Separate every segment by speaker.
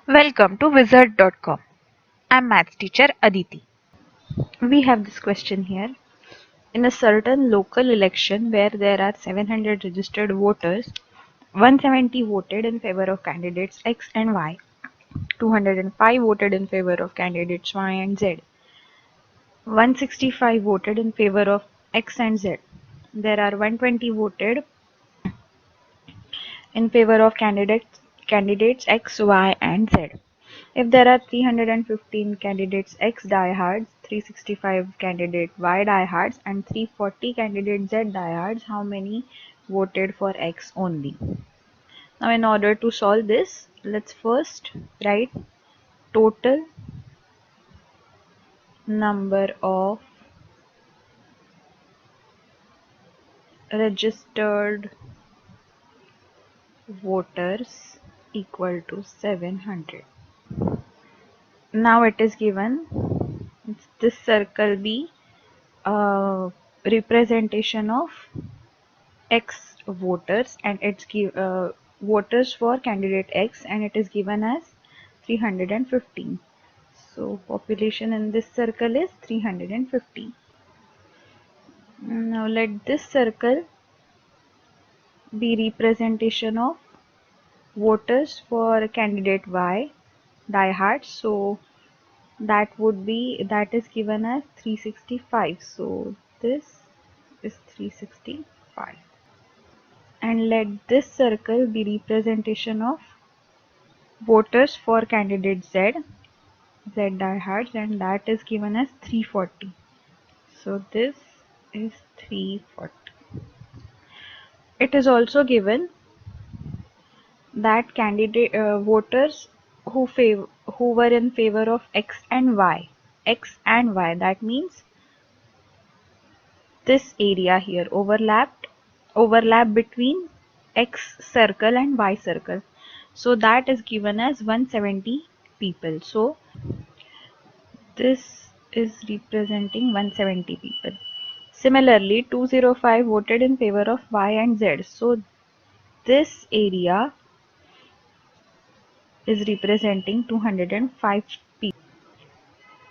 Speaker 1: Welcome to wizard.com. I'm maths teacher Aditi. We have this question here. In a certain local election where there are 700 registered voters, 170 voted in favor of candidates X and Y, 205 voted in favor of candidates Y and Z, 165 voted in favor of X and Z. There are 120 voted in favor of candidates X, Y, and Z. If there are 315 candidates X diehards, 365 candidate Y diehards, and 340 candidate Z diehards, how many voted for X only? Now, in order to solve this, let's first write total number of registered voters equal to 700. Now it is given this circle be a representation of X voters and it's voters for candidate X and it is given as 315. So population in this circle is 350. Now let this circle be representation of voters for candidate Y diehard. So that is given as 365. So this is 365. And let this circle be representation of voters for candidate Z diehards, and that is given as 340. So this is 340. It is also given that candidate voters who were in favor of X and Y. That means this area here overlap between X circle and Y circle. So that is given as 170 people. So this is representing 170 people. Similarly, 205 voted in favor of Y and Z. So this area is representing 205 people.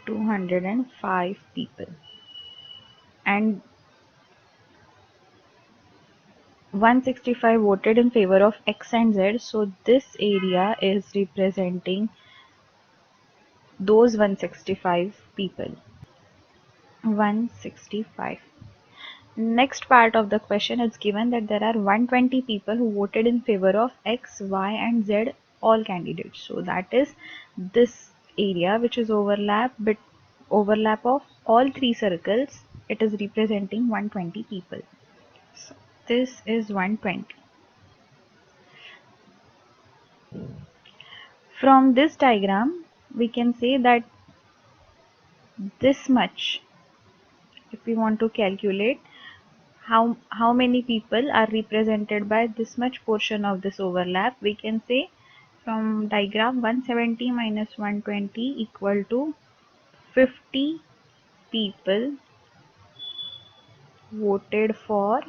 Speaker 1: 205 people. And 165 voted in favor of X and Z. So this area is representing those 165 people. 165. Next part of the question is given that there are 120 people who voted in favor of X, Y and Z all candidates. So that is this area which is overlap of all three circles. It is representing 120 people. So this is 120. From this diagram we can say that this much, if we want to calculate how many people are represented by this much portion of this overlap, we can say from diagram 170 minus 120 equal to 50 people voted for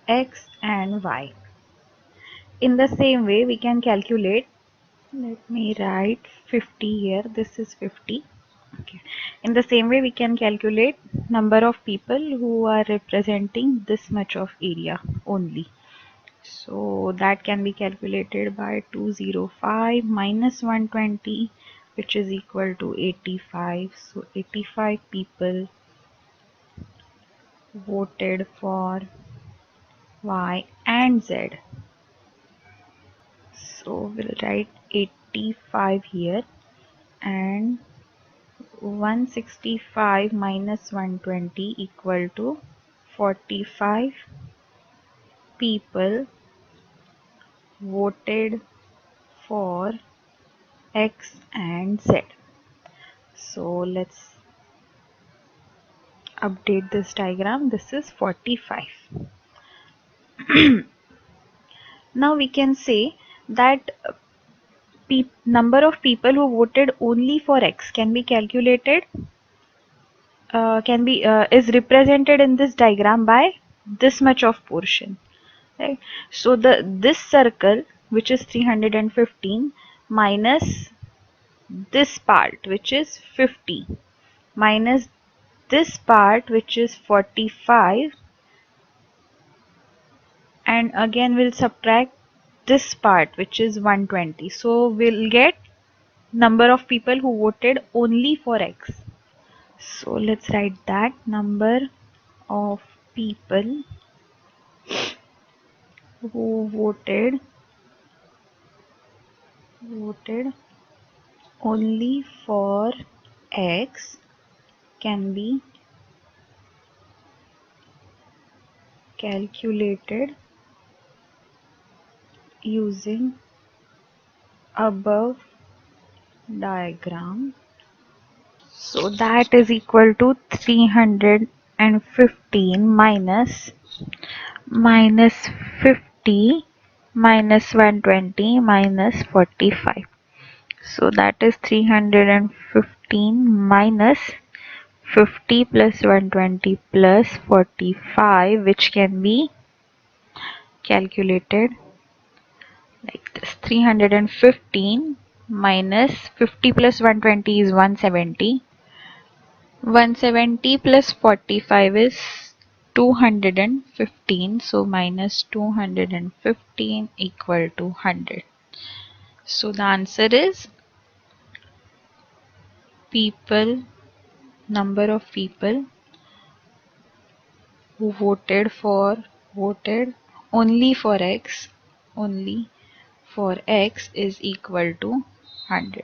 Speaker 1: X and Y. In the same way we can calculate, let me write 50 here, this is 50. Okay. In the same way we can calculate number of people who are representing this much of area only. So that can be calculated by 205 minus 120, which is equal to 85. So 85 people voted for Y and Z. So we'll write 85 here, and 165 minus 120 equal to 45 people voted for X and Z. So let's update this diagram. This is 45. Now we can say that number of people who voted only for X can be calculated, is represented in this diagram by this much of portion, right? So this circle which is 315, minus this part, which is 50, minus this part, which is 45, and again we'll subtract this part, which is 120. So we'll get number of people who voted only for X. So let's write that number of people who voted only for X can be calculated using above diagram. So that is equal to 315 minus 50 minus 120 minus 45. So that is 315 minus 50 plus 120 plus 45, which can be calculated like this. 315 minus 50 plus 120 is 170. 170 plus 45 is 215. So minus 215 equal to 100. So the answer is number of people who voted only for X is equal to 100.